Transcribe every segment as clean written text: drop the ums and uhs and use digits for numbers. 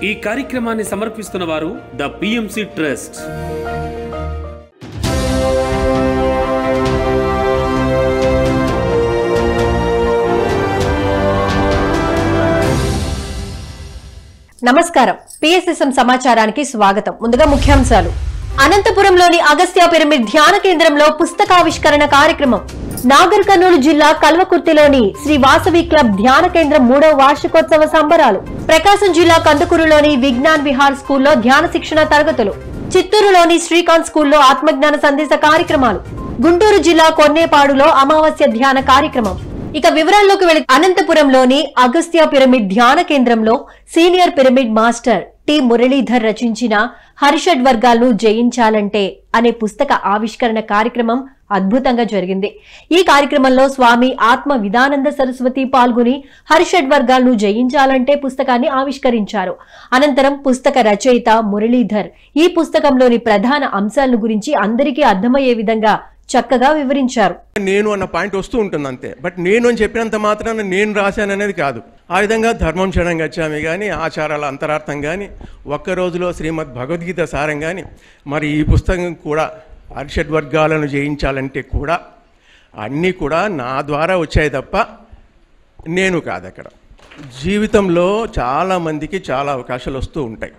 ఈ కార్యక్రమాన్ని సమర్పిస్తున్న వారు ద పిఎంసి ట్రస్ట్. నమస్కారం. పిఎస్ఎస్ఎం సమాచారానికి స్వాగతం. ముందుగా ముఖ్యాంశాలు. అనంతపురంలోని అగస్త్య పిరమిడ్ ధ్యాన కేంద్రంలో పుస్తకావిష్కరణ కార్యక్రమం. నాగర్ కర్నూలు జిల్లా కల్వకుర్తిలోని శ్రీ వాసవి క్లబ్ ధ్యాన కేంద్రం 3వ వార్షికోత్సవ సంబరాలు. ప్రకాశం జిల్లా కందుకూరులోని విజ్ఞాన్ విహార్ స్కూల్లో ధ్యాన శిక్షణ తరగతులు. చిత్తూరులోని శ్రీకాంత్ స్కూల్లో ఆత్మజ్ఞాన సందేశ కార్యక్రమాలు. గుంటూరు జిల్లా కొన్నేపాడులో అమావాస్య ధ్యాన కార్యక్రమం. ఇక వివరాల్లోకి వెళితే అనంతపురంలోని అగస్త్య పిరమిడ్ ధ్యాన కేంద్రంలో senior pyramid master T Muralidhar రచించిన హరిషడ్ వర్గాలను జయించాలంటే అనే పుస్తక ఆవిష్కరణ కార్యక్రమం అద్భుతంగా జరిగింది. ఈ కార్యక్రమంలో స్వామి ఆత్మ విధానంద సరస్వతి పాల్గొని హరిషడ్ వర్గాలను జయించాలంటే పుస్తకాన్ని ఆవిష్కరించారు. అనంతరం పుస్తక రచయిత మురళీధర్ ఈ పుస్తకంలోని ప్రధాన అంశాలను గురించి అందరికీ అర్థమయ్యే విధంగా చక్కగా వివరించారు. నేను అన్న పాయింట్ వస్తూ ఉంటుంది అంతే. బట్ నేను అని చెప్పినంత మాత్రాన నేను రాశాను అనేది కాదు. ఆ విధంగా ధర్మం క్షణం గచ్చామి కానీ, ఆచారాల అంతరార్థం కానీ, ఒక్క రోజులో శ్రీమద్ భగవద్గీత సారం కానీ, మరి ఈ పుస్తకం కూడా హరిషడ్ వర్గాలను జయించాలంటే కూడా అన్నీ కూడా నా ద్వారా వచ్చాయి తప్ప నేను కాదు. అక్కడ జీవితంలో చాలామందికి చాలా అవకాశాలు వస్తూ ఉంటాయి.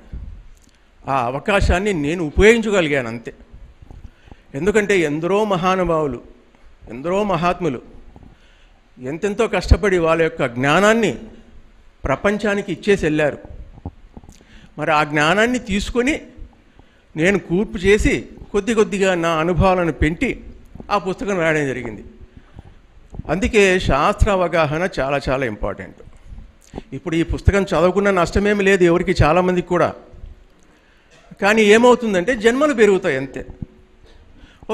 ఆ అవకాశాన్ని నేను ఉపయోగించగలిగాను అంతే. ఎందుకంటే ఎందరో మహానుభావులు, ఎందరో మహాత్ములు ఎంతెంతో కష్టపడి వాళ్ళ యొక్క జ్ఞానాన్ని ప్రపంచానికి ఇచ్చేసి వెళ్ళారు. మరి ఆ జ్ఞానాన్ని తీసుకొని నేను కూర్పు చేసి కొద్ది కొద్దిగా నా అనుభవాలను పెంచి ఆ పుస్తకం రాయడం జరిగింది. అందుకే శాస్త్ర అవగాహన చాలా చాలా ఇంపార్టెంట్. ఇప్పుడు ఈ పుస్తకం చదవకున్న నష్టమేమి లేదు ఎవరికి, చాలామందికి కూడా. కానీ ఏమవుతుందంటే జన్మలు పెరుగుతాయి అంతే.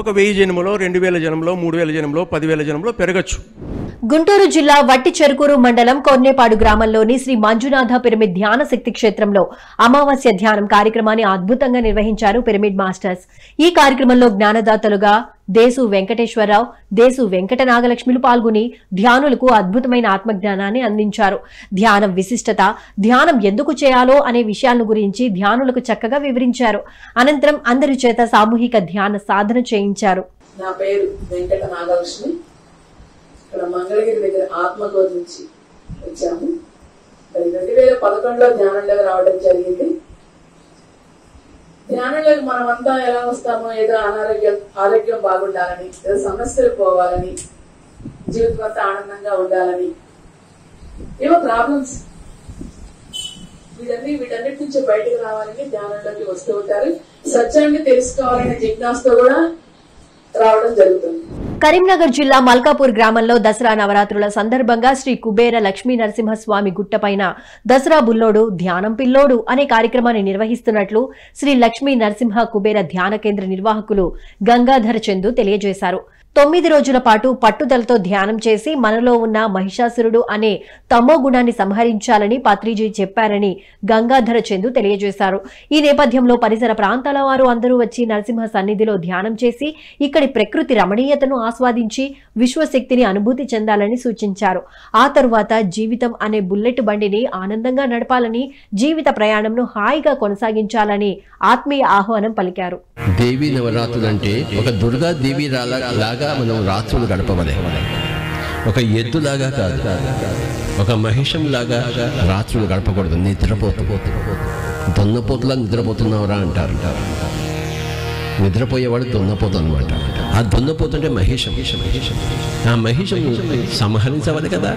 ఒక 1000 జన్మలో, 2000 జన్మలో, 3000 జన్మలో, 10,000 జన్మలో పెరగచ్చు. గుంటూరు జిల్లా వట్టి చెరుకూరు మండలం కొన్నేపాడు గ్రామంలోని శ్రీ మంజునాథ పిరమిడ్ ధ్యాన శక్తి క్షేత్రంలో అమావాస్య ధ్యానం కార్యక్రమాన్ని అద్భుతంగా నిర్వహించారు పిరమిడ్ మాస్టర్స్. ఈ కార్యక్రమంలో జ్ఞానదాతలుగా దేశు వెంకటేశ్వరరావు, దేశు వెంకట నాగలక్ష్మిలు పాల్గొని ధ్యానులకు అద్భుతమైన ఆత్మజ్ఞానాన్ని అందించారు. ధ్యానం విశిష్టత, ధ్యానం ఎందుకు చేయాలో అనే విషయాలను గురించి ధ్యానులకు చక్కగా వివరించారు. అనంతరం అందరి చేత సామూహిక ధ్యాన సాధన చేయించారు. నా పేరు వెంకట నాగలక్ష్మి. ఇక్కడ మంగళగిరి దగ్గర ఆత్మగోధ నుంచి వచ్చాము. 2011లో ధ్యానంలోకి రావడం జరిగింది. ధ్యానంలోకి మనమంతా ఎలా వస్తామో, ఏదో ఆరోగ్యం బాగుండాలని, ఏదో సమస్యలు పోవాలని, జీవితం అంతా ఆనందంగా ఉండాలని, ఏవో ప్రాబ్లమ్స్ వీటన్నిటి నుంచి బయటకు రావాలని ధ్యానంలోకి వస్తూ ఉంటారు. సత్యాన్ని తెలుసుకోవాలనే జిజ్ఞాసతో కూడా రావడం జరుగుతుంది. కరీంనగర్ జిల్లా మల్కాపూర్ గ్రామంలో దసరా నవరాత్రుల సందర్భంగా శ్రీ కుబేర లక్ష్మీ నరసింహస్వామి గుట్టపైన దసరా బుల్లోడు ధ్యానం పిల్లోడు అనే కార్యక్రమాన్ని నిర్వహిస్తున్నట్లు శ్రీ లక్ష్మీ నరసింహ కుబేర ధ్యాన కేంద్ర నిర్వాహకులు గంగాధర చందు తెలియజేశారు. 9 రోజుల పాటు పట్టుదలతో ధ్యానం చేసి మనలో ఉన్న మహిషాసురుడు అనే తమో గుణాన్ని సంహరించాలని పత్రిజీ చెప్పారని గంగాధర చందు తెలియజేశారు. ఈ నేపథ్యంలో పరిసర ప్రాంతాల వారు అందరూ వచ్చి నరసింహ సన్నిధిలో ధ్యానం చేసి ఇక్కడి ప్రకృతి రమణీయతను ఆస్వాదించి విశ్వశక్తిని అనుభూతి చెందాలని సూచించారు. ఆ తరువాత జీవితం అనే బుల్లెట్ బండిని ఆనందంగా నడపాలని, జీవిత ప్రయాణంను హాయిగా కొనసాగించాలని ఆత్మీయ ఆహ్వానం పలికారు. దేవీ నవరాత్రులంటే ఒక దుర్గా దేవి లాగా మనం రాత్రులు గడపవలే. ఒక ఎద్దులాగా కాదు, ఒక మహిషం లాగా రాత్రులు గడపకూడదు. దొన్నపోతులా నిద్రపోతున్నావురా అంటారు. నిద్రపోయేవాడు దొన్నపోతు అనమాట. ఆ దొన్నపోతుంటే మహిషం. ఆ మహిషం సంహరించవాలి కదా,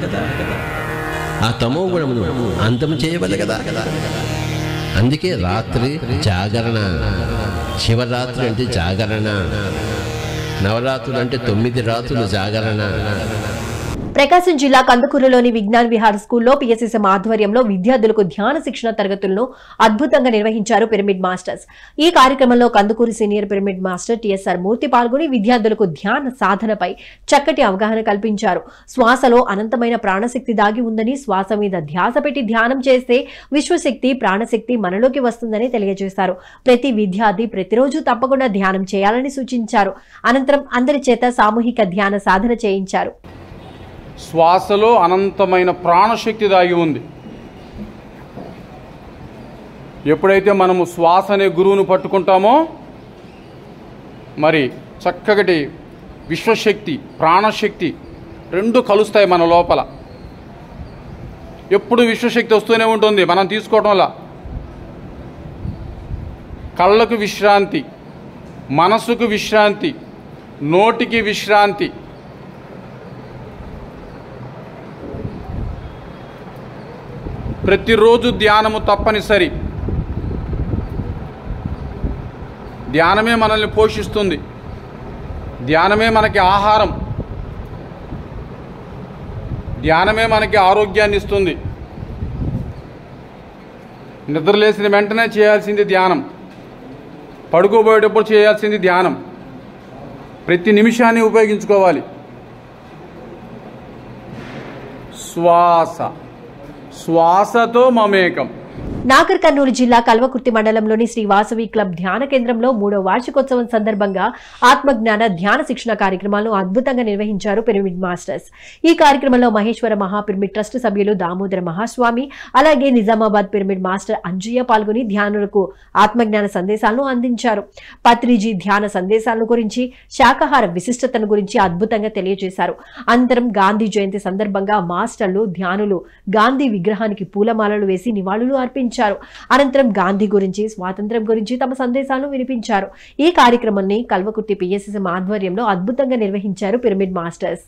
ఆ తమో గుణమును అంతం చేయవాలి కదా. అందుకే రాత్రి జాగరణ. శివరాత్రి అంటే జాగరణ, నవరాత్రులు అంటే 9 రాత్రులు జాగరణ. ప్రకాశం జిల్లా కందుకూరులోని విజ్ఞాన్ విహార్ స్కూల్లో పిఎస్ఎస్ఎం ఆధ్వర్యంలో విద్యార్థులకు ధ్యాన శిక్షణ తరగతులను అద్భుతంగా నిర్వహించారు పిరమిడ్ మాస్టర్స్. ఈ కార్యక్రమంలో Kandukur senior pyramid master TSR Murthy పాల్గొని విద్యార్థులకు ధ్యాన సాధనపై చక్కటి అవగాహన కల్పించారు. శ్వాసలో అనంతమైన ప్రాణశక్తి దాగి ఉందని, శ్వాస మీద ధ్యాస పెట్టి ధ్యానం చేస్తే విశ్వశక్తి, ప్రాణశక్తి మనలోకి వస్తుందని తెలియజేశారు. ప్రతి విద్యార్థి ప్రతిరోజు తప్పకుండా ధ్యానం చేయాలని సూచించారు. అనంతరం అందరి చేత సామూహిక ధ్యాన సాధన చేయించారు. శ్వాసలో అనంతమైన ప్రాణశక్తి దాగి ఉంది. ఎప్పుడైతే మనము శ్వాస అనే గురువును పట్టుకుంటామో మరి చక్కటి విశ్వశక్తి, ప్రాణశక్తి రెండు కలుస్తాయి మన లోపల. ఎప్పుడు విశ్వశక్తి వస్తూనే ఉంటుంది మనం తీసుకోవడం వల్ల. కళ్ళకు విశ్రాంతి, మనసుకు విశ్రాంతి, నోటికి విశ్రాంతి. ప్రతిరోజు ధ్యానము తప్పనిసరి. ధ్యానమే మనల్ని పోషిస్తుంది. ధ్యానమే మనకి ఆహారం. ధ్యానమే మనకి ఆరోగ్యాన్ని ఇస్తుంది. నిద్రలేసిన వెంటనే చేయాల్సింది ధ్యానం. పడుకోబోయేటప్పుడు చేయాల్సింది ధ్యానం. ప్రతి నిమిషాన్ని ఉపయోగించుకోవాలి. శ్వాసతో మమేకం. నాగర్ కర్నూలు జిల్లా కల్వకుర్తి మండలంలోని శ్రీ వాసవి క్లబ్ ధ్యాన కేంద్రంలో 3వ వార్షికోత్సవం సందర్భంగా ఆత్మజ్ఞాన ధ్యాన శిక్షణ కార్యక్రమాలను అద్భుతంగా నిర్వహించారు పిరమిడ్ మాస్టర్స్. ఈ కార్యక్రమంలో మహేశ్వర మహా పిరమిడ్ ట్రస్ట్ సభ్యులు దామోదర మహాస్వామి, అలాగే నిజామాబాద్ పిరమిడ్ మాస్టర్ అంజయ్య పాల్గొని ధ్యానులకు ఆత్మజ్ఞాన సందేశాలను అందించారు. పత్రిజీ ధ్యాన సందేశాలను గురించి, శాకాహార విశిష్టతను గురించి అద్భుతంగా తెలియజేశారు. అనంతరం గాంధీ జయంతి సందర్భంగా మాస్టర్లు ధ్యానులు గాంధీ విగ్రహానికి పూలమాలలు వేసి నివాళులు అర్పించారు. అనంతరం గాంధీ గురించి, స్వాతంత్ర్యం గురించి తమ సందేశాలను వినిపించారు. ఈ కార్యక్రమాన్ని కల్వకుర్తి పిఎస్ఎస్ఎం ఆధ్వర్యంలో అద్భుతంగా నిర్వహించారు పిరమిడ్ మాస్టర్స్.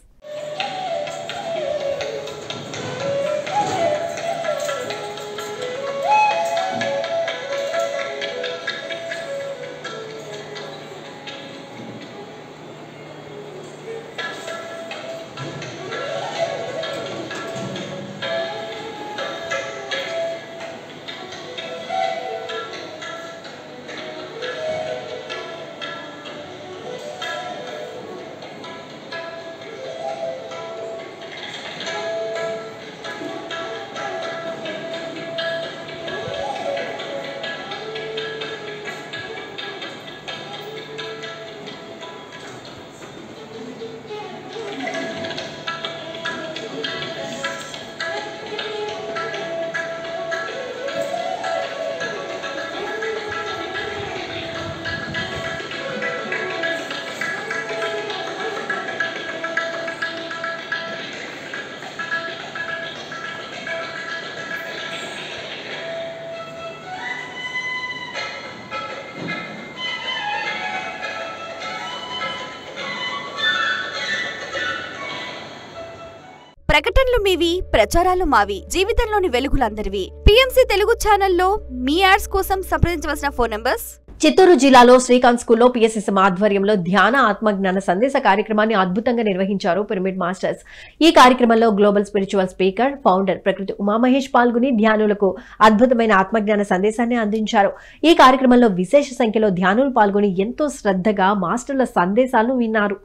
ప్రకటనలు మీవి, ప్రచారాలు మావి. జీవితంలోని వెలుగులందరివి. పిఎంసి తెలుగు ఛానల్లో మీ యాడ్స్ కోసం సంప్రదించవలసిన ఫోన్ నంబర్స్. చిత్తూరు జిల్లాలో శ్రీకాంత్ స్కూల్లో పిఎస్ఎస్ఎం ఆధ్వర్యంలో ధ్యాన ఆత్మజ్ఞాన సందేశ కార్యక్రమాన్ని అద్భుతంగా నిర్వహించారు పిరమిడ్ మాస్టర్స్. ఈ కార్యక్రమంలో గ్లోబల్ స్పిరిచువల్ స్పీకర్, ఫౌండర్ ప్రకృతి ఉమామహేష్ పాల్గొని ధ్యానులకు అద్భుతమైన ఆత్మజ్ఞాన సందేశాన్ని అందించారు. ఈ కార్యక్రమంలో విశేష సంఖ్యలో ధ్యానులు పాల్గొని ఎంతో శ్రద్ధగా మాస్టర్ల సందేశాలను విన్నారు.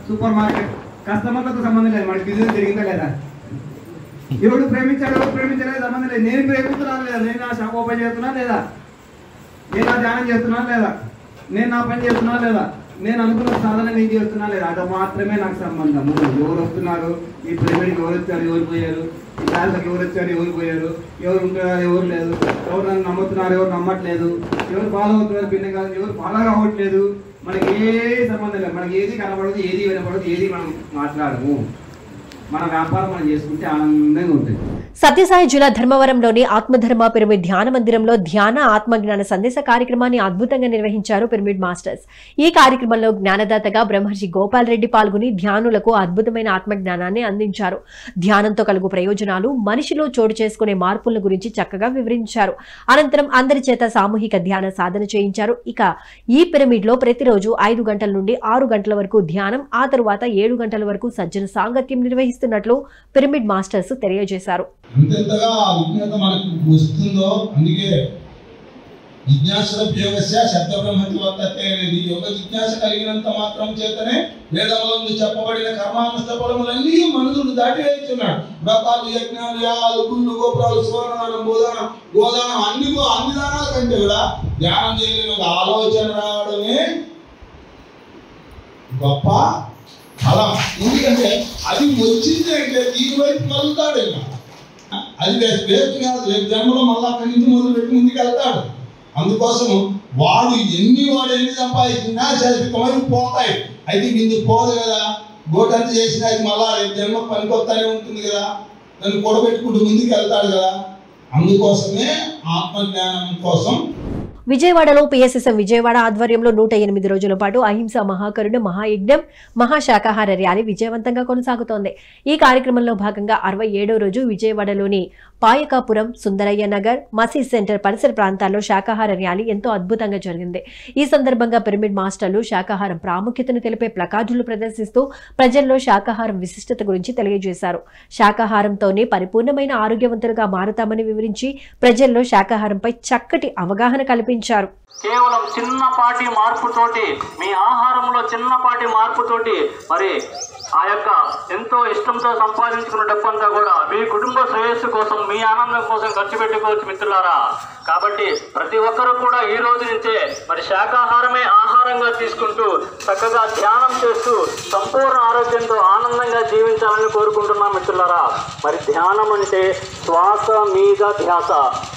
సూపర్ మార్కెట్ కస్టమర్లతో సంబంధం లేదు, మనకి బిజినెస్ జరిగిందా లేదా, ఎవడు ప్రేమించాడు ఎవరు ప్రేమించలేదు సంబంధం లేదు. నేను ప్రేమిస్తున్నాను లేదా, నేను నా షాప్ ఓపెన్ చేస్తున్నా లేదా, నేను నా ధ్యానం చేస్తున్నా లేదా, నేను నా పని చేస్తున్నా లేదా, నేను అనుకున్న సాధన నేను చేస్తున్నా లేదా, అది మాత్రమే నాకు సంబంధం. ఎవరు వస్తున్నారు, ఈ పిరమిడ్కి ఎవరు వచ్చారు ఎవరు పోయారు, ఈ క్లాస్కి ఎవరు వచ్చారు ఎవరు పోయారు, ఎవరు ఉంటున్నారు ఎవరు లేదు, ఎవరు నన్ను నమ్ముతున్నారు ఎవరు నమ్మట్లేదు, ఎవరు ఫాలో అవుతున్నారు భిన్నంగా ఎవరు ఫాలో కావట్లేదు, మనకి ఏ సంబంధం లేదు. మనకి ఏది కనపడదు, ఏది వినపడదు, ఏది మనం మాట్లాడము. మన వ్యాపారం మనం చేసుకుంటే ఆనందంగా ఉంటుంది. సత్యసాయి జిల్లా ధర్మవరంలోని ఆత్మధర్మ పిరమిడ్ ధ్యాన మందిరంలో ధ్యాన ఆత్మజ్ఞాన సందేశ కార్యక్రమాన్ని అద్భుతంగా నిర్వహించారు పిరమిడ్ మాస్టర్స్. ఈ కార్యక్రమంలో జ్ఞానదాతగా బ్రహ్మర్షి గోపాల్ రెడ్డి పాల్గొని ధ్యానులకు అద్భుతమైన ఆత్మజ్ఞానాన్ని అందించారు. ధ్యానంతో కలుగు ప్రయోజనాలు, మనిషిలో చోటు చేసుకునే మార్పుల గురించి చక్కగా వివరించారు. అనంతరం అందరి చేత సామూహిక ధ్యాన సాధన చేయించారు. ఇక ఈ పిరమిడ్ లో ప్రతిరోజు 5 గంటల నుండి 6 గంటల వరకు ధ్యానం, ఆ తరువాత 7 గంటల వరకు సజ్జన సాంగత్యం నిర్వహిస్తున్నట్లు పిరమిడ్ మాస్టర్స్ తెలియజేశారు. అంతెంతగా ఆ విజ్ఞత మనకు వస్తుందో, అందుకే జిజ్ఞాసయోగస్య శబ్ద బ్రహ్మతి వర్తతే అనేది. యోగ జిజ్ఞాస కలిగినంత మాత్రం చేతనే వేదములందు చెప్పబడిన కర్మానుష్ఠ ఫలములన్నీ మనుషులు దాటివేస్తున్నాడు. వ్రతాలు, యజ్ఞాలు, యాగాలు, గుళ్ళు, గోపురాలు, సువర్ణదానం, గోదానం అన్ని దానాల కంటే కూడా ధ్యానం చేయలేని ఒక ఆలోచన రావడమే గొప్ప ఫలం. ఎందుకంటే అది వచ్చింది అంటే దీని వైపు కలుగుతాడు. అది వేస్ట్ కాదు, రేపు జన్మలో మళ్ళీ అక్కడి నుంచి మొదలు పెట్టి ముందుకు వెళ్తాడు. అందుకోసం వాడు ఎన్ని సంపాదించినా శాశ్వతమై పోతాయి. అయితే ఇందుకు పోదు కదా, గోటంత చేసినా అది మళ్ళా రేపు జన్మ పనికొస్తానే ఉంటుంది కదా, దాన్ని కూడబెట్టుకుంటూ ముందుకు వెళ్తాడు కదా. అందుకోసమే ఆత్మజ్ఞానం కోసం విజయవాడలో పిఎస్ఎస్ఎం విజయవాడ ఆధ్వర్యంలో 108 రోజుల పాటు అహింస మహాకరుణ మహాయజ్ఞం మహాశాకాహార ర్యాలీ విజయవంతంగా కొనసాగుతోంది. ఈ కార్యక్రమంలో భాగంగా 67వ రోజు విజయవాడలోని పాయకాపురం, సుందరయ్య నగర్, మసీద్ సెంటర్ పరిసర ప్రాంతాల్లో శాకాహార ర్యాలీ ఎంతో అద్భుతంగా జరిగింది. ఈ సందర్భంగా పిరమిడ్ మాస్టర్లు శాకాహారం ప్రాముఖ్యతను తెలిపే ప్లకార్డులు ప్రదర్శిస్తూ ప్రజల్లో శాకాహారం విశిష్టత గురించి తెలియజేశారు. శాకాహారంతోనే పరిపూర్ణమైన ఆరోగ్యవంతులుగా మారుతామని వివరించి ప్రజల్లో శాకాహారంపై చక్కటి అవగాహన కల్పించారు. కేవలం చిన్నపాటి మార్పుతోటి, మీ ఆహారంలో చిన్నపాటి మార్పుతోటి మరి ఆ యొక్క ఎంతో ఇష్టంతో సంపాదించుకున్న డబ్బంతా కూడా మీ కుటుంబ శ్రేయస్సు కోసం, మీ ఆనందం కోసం ఖర్చు పెట్టుకోవచ్చు మిత్రులారా. కాబట్టి ప్రతి ఒక్కరూ కూడా ఈ రోజు నుంచే మరి శాకాహారమే ఆహారంగా తీసుకుంటూ చక్కగా ధ్యానం చేస్తూ సంపూర్ణ ఆరోగ్యంతో ఆనందంగా జీవించాలని కోరుకుంటున్నాం మిత్రులారా. మరి ధ్యానం అంటే శ్వాస మీద ధ్యాస.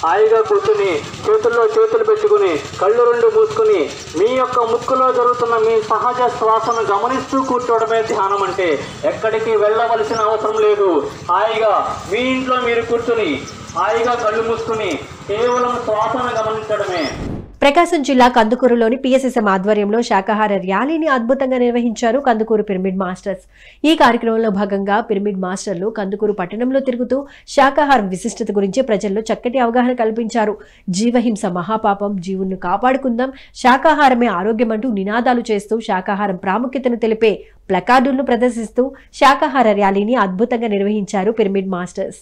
హాయిగా కూర్చుని చేతుల్లో చేతులు పెట్టుకుని కళ్ళు రెండు మూసుకుని మీ యొక్క ముక్కులో జరుగుతున్న మీ సహజ శ్వాసను గమనిస్తూ కూర్చోవడమే ధ్యానం అంటే. ఎక్కడికి వెళ్ళవలసిన అవసరం లేదు. హాయిగా మీ ఇంట్లో మీరు కూర్చుని హాయిగా కళ్ళు మూసుకుని కేవలం శ్వాసను గమనించడమే. ప్రకాశం జిల్లా కందుకూరులోని పిఎస్ఎస్ఎం ఆధ్వర్యంలో శాకాహార ర్యాలీని అద్భుతంగా నిర్వహించారు కందుకూరు పిరమిడ్ మాస్టర్స్. ఈ కార్యక్రమంలో భాగంగా పిరమిడ్ మాస్టర్లు కందుకూరు పట్టణంలో తిరుగుతూ శాకాహారం విశిష్టత గురించి ప్రజల్లో చక్కటి అవగాహన కల్పించారు. జీవహింస మహాపాపం, జీవులను కాపాడుకుందాం, శాకాహారమే ఆరోగ్యం అంటూ నినాదాలు చేస్తూ శాకాహారం ప్రాముఖ్యతను తెలిపే ప్లకార్డులను ప్రదర్శిస్తూ శాకాహార ర్యాలీని అద్భుతంగా నిర్వహించారు పిరమిడ్ మాస్టర్స్.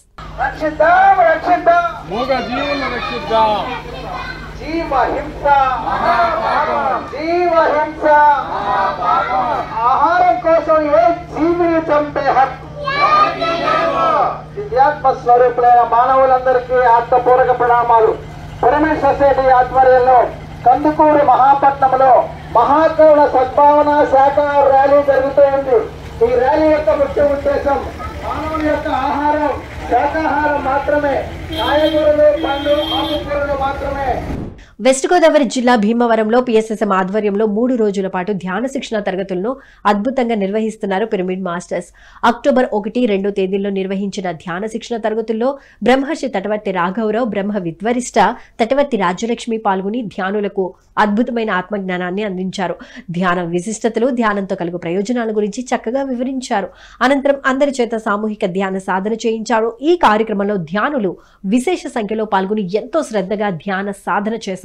ఆహారం కోసం ఏ జీవిని చంపే హక్కు దివ్యాత్మ స్వరూపులైన మానవులందరికీ ఆత్మపూర్వక ప్రణామాలు. పిరమిడ్ సొసైటీ ఆధ్వర్యంలో కందుకూరు మహాపట్నంలో మహాకరుణ సద్భావన శాకాహార ర్యాలీ జరుగుతూ ఉంది. ఈ ర్యాలీ యొక్క ముఖ్య ఉద్దేశం మానవుని యొక్క ఆహారం శాకాహారం మాత్రమే, కాయగూరలు, పండ్లు, ఆకుకూరలు మాత్రమే. వెస్ట్ గోదావరి జిల్లా భీమవరంలో పిఎస్ఎస్ఎం ఆధ్వర్యంలో 3 రోజుల పాటు ధ్యాన శిక్షణ తరగతులను అద్భుతంగా నిర్వహిస్తున్నారు పిరమిడ్ మాస్టర్స్. అక్టోబర్ 1, 2 తేదీల్లో నిర్వహించిన ధ్యాన శిక్షణ తరగతుల్లో బ్రహ్మర్షి తటవర్తి రాఘవరావు, బ్రహ్మ విద్వరిష్ట తటవర్తి రాజ్యలక్ష్మి పాల్గొని ధ్యానులకు అద్భుతమైన ఆత్మజ్ఞానాన్ని అందించారు. ధ్యాన విశిష్టతలు, ధ్యానంతో కలుగు ప్రయోజనాల గురించి చక్కగా వివరించారు. అనంతరం అందరి చేత సామూహిక ధ్యాన సాధన చేయించారు. ఈ కార్యక్రమంలో ధ్యానులు విశేష సంఖ్యలో పాల్గొని ఎంతో శ్రద్ధగా ధ్యాన సాధన చేశారు.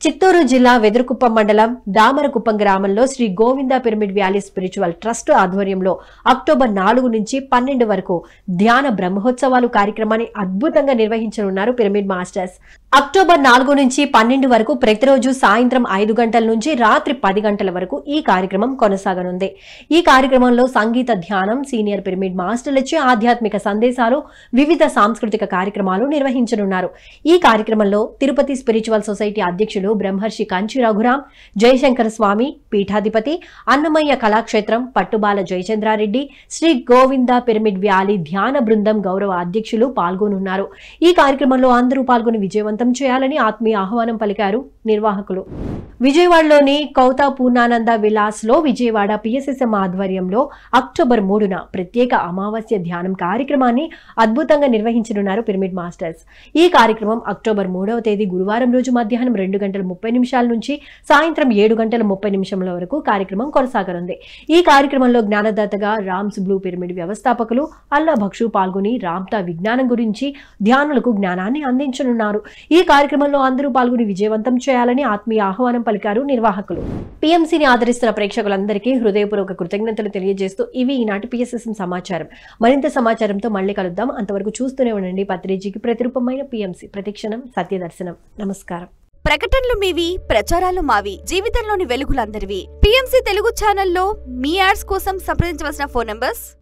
చిత్తూరు జిల్లా వెదురుకుప్పం మండలం దామరకుప్పం గ్రామంలో Sri Govinda pyramid valley spiritual trust ఆధ్వర్యంలో అక్టోబర్ 4 నుంచి 12 వరకు ధ్యాన బ్రహ్మోత్సవాలు కార్యక్రమాన్ని అద్భుతంగా నిర్వహించనున్నారు పిరమిడ్ మాస్టర్స్. అక్టోబర్ 4 నుంచి 12 వరకు ప్రతిరోజు సాయంత్రం 5 గంటల నుంచి రాత్రి 10 గంటల వరకు ఈ కార్యక్రమం కొనసాగనుంది. ఈ కార్యక్రమంలో సంగీత ధ్యానం, సీనియర్ పిరమిడ్ మాస్టర్లచే ఆధ్యాత్మిక సందేశాలు, వివిధ సాంస్కృతిక కార్యక్రమాలు నిర్వహించనున్నారు. ఈ కార్యక్రమంలో తిరుపతి స్పిరిచువల్ సొసైటీ అధ్యక్షులు బ్రహ్మర్షి కంచి రఘురాం, జయశంకర స్వామి పీఠాధిపతి, అన్నమయ్య కళాక్షేత్రం పట్టుబాల జయచంద్రారెడ్డి, శ్రీ గోవింద పిరమిడ్ వ్యాలీ ధ్యాన బృందం గౌరవ అధ్యక్షులు పాల్గొనున్నారు. ఈ కార్యక్రమంలో అందరూ పాల్గొని విజయవంతం చేయాలని ఆత్మీయ ఆహ్వానం పలికారు నిర్వాహకులు. విజయవాడలోని కౌతా పూర్ణానంద విలాస్ లో విజయవాడ పిఎస్ఎస్ఎం ఆధ్వర్యంలో అక్టోబర్ 3న ప్రత్యేక అమావాస్య ధ్యానం కార్యక్రమాన్ని అద్భుతంగా నిర్వహించనున్నారు పిరమిడ్ మాస్టర్స్. ఈ కార్యక్రమం అక్టోబర్ 3వ తేదీ గురువారం రోజు మధ్యాహ్నం 2:30 నుంచి సాయంత్రం 7:30 వరకు కార్యక్రమం కొనసాగనుంది. ఈ కార్యక్రమంలో జ్ఞానదాతగా రామ్స్ బ్లూ పిరమిడ్ వ్యవస్థాపకులు అల్లా భక్షు పాల్గొని రామ్తా విజ్ఞానం గురించి ధ్యానులకు జ్ఞానాన్ని అందించనున్నారు. ఈ కార్యక్రమంలో అందరూ పాల్గొని విజయవంతం చేయాలని ఆత్మీయ ఆహ్వానం పలికారు నిర్వాహకులు. పిఎంసిని ఆదరిస్తున్న ప్రేక్షకులందరికీ హృదయపూర్వక కృతజ్ఞతలు తెలియజేస్తూ ఇవి ఈనాటి పిఎస్ఎస్ఎం సమాచారం. మరింత సమాచారంతో మళ్ళీ కలుద్దాం. అంతవరకు చూస్తూనే ఉండండి పత్రిజీకి ప్రతిరూపమైన పిఎంసి. ప్రతిక్షణం సత్యదర్శనం. నమస్కారం. ప్రకటనలు మీవి, ప్రచారాలు మావి. జీవితంలోని వెలుగులందరివి. PMC తెలుగు ఛానల్లో మీ యాడ్స్ కోసం సంప్రదించవలసిన ఫోన్ నంబర్స్